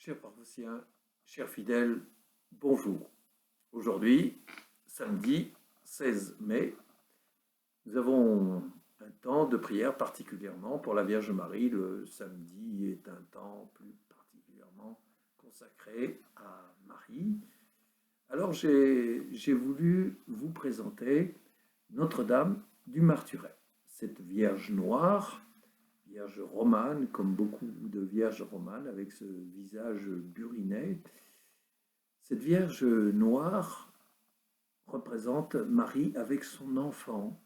Chers paroissiens, chers fidèles, bonjour. Aujourd'hui, samedi 16 mai, nous avons un temps de prière particulièrement pour la Vierge Marie. Le samedi est un temps plus particulièrement consacré à Marie. Alors j'ai voulu vous présenter Notre-Dame du Marturet, cette Vierge noire, Vierge romane, comme beaucoup de vierges romanes, avec ce visage buriné. Cette Vierge noire représente Marie avec son enfant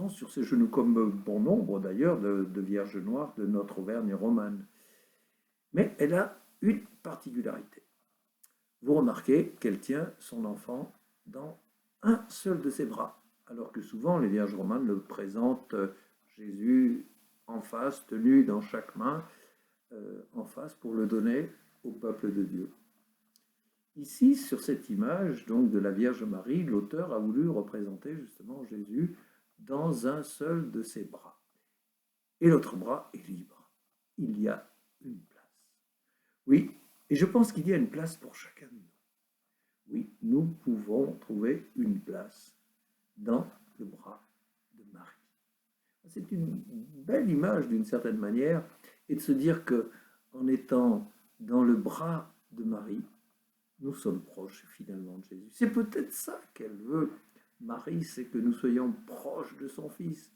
sur ses genoux, comme bon nombre d'ailleurs de vierges noires de notre Auvergne romane. Mais elle a une particularité. Vous remarquez qu'elle tient son enfant dans un seul de ses bras, alors que souvent les vierges romanes le présentent Jésus en face, tenu dans chaque main, en face pour le donner au peuple de Dieu. Ici, sur cette image donc de la Vierge Marie, l'auteur a voulu représenter justement Jésus dans un seul de ses bras. Et l'autre bras est libre. Il y a une place. Oui, et je pense qu'il y a une place pour chacun de nous. Oui, nous pouvons trouver une place dans le bras de Marie. C'est une belle image d'une certaine manière, et de se dire que en étant dans le bras de Marie, nous sommes proches finalement de Jésus. C'est peut-être ça qu'elle veut, Marie, c'est que nous soyons proches de son Fils.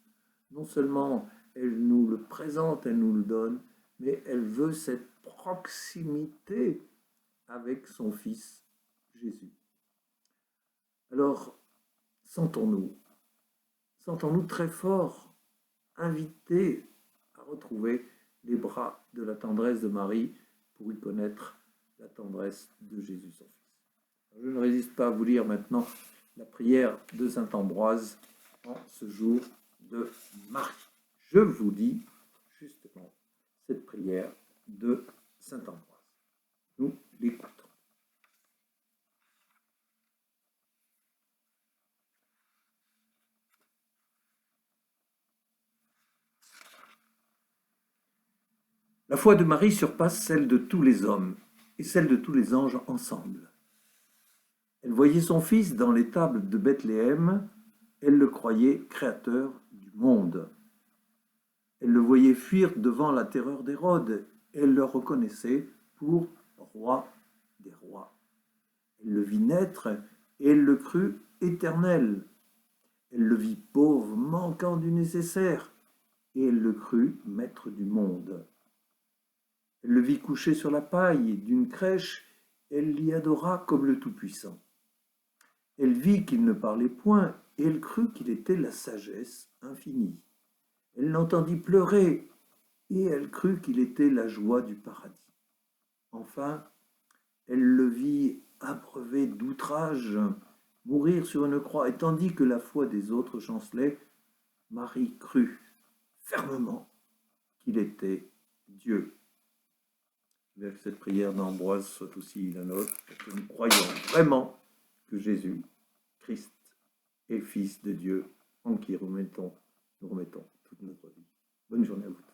Non seulement elle nous le présente, elle nous le donne, mais elle veut cette proximité avec son Fils Jésus. Alors, sentons-nous très fort, invités à retrouver les bras de la tendresse de Marie pour y connaître la tendresse de Jésus son Fils. Je ne résiste pas à vous lire maintenant la prière de saint Ambroise en ce jour de Marie. Je vous lis justement cette prière de saint Ambroise. Nous l'écoutons. La foi de Marie surpasse celle de tous les hommes et celle de tous les anges ensemble. Elle voyait son Fils dans l'étable de Bethléem, elle le croyait créateur du monde. Elle le voyait fuir devant la terreur d'Hérode, elle le reconnaissait pour roi des rois. Elle le vit naître et elle le crut éternel. Elle le vit pauvre, manquant du nécessaire, et elle le crut maître du monde. Elle le vit couché sur la paille d'une crèche, elle l'y adora comme le Tout-Puissant. Elle vit qu'il ne parlait point, et elle crut qu'il était la sagesse infinie. Elle l'entendit pleurer, et elle crut qu'il était la joie du paradis. Enfin, elle le vit abreuvé d'outrages, mourir sur une croix, et tandis que la foi des autres chancelait, Marie crut fermement qu'il était Dieu. Que cette prière d'Ambroise soit aussi la nôtre, parce que nous croyons vraiment que Jésus, Christ, est Fils de Dieu, en qui nous remettons toute notre vie. Bonne journée à vous tous.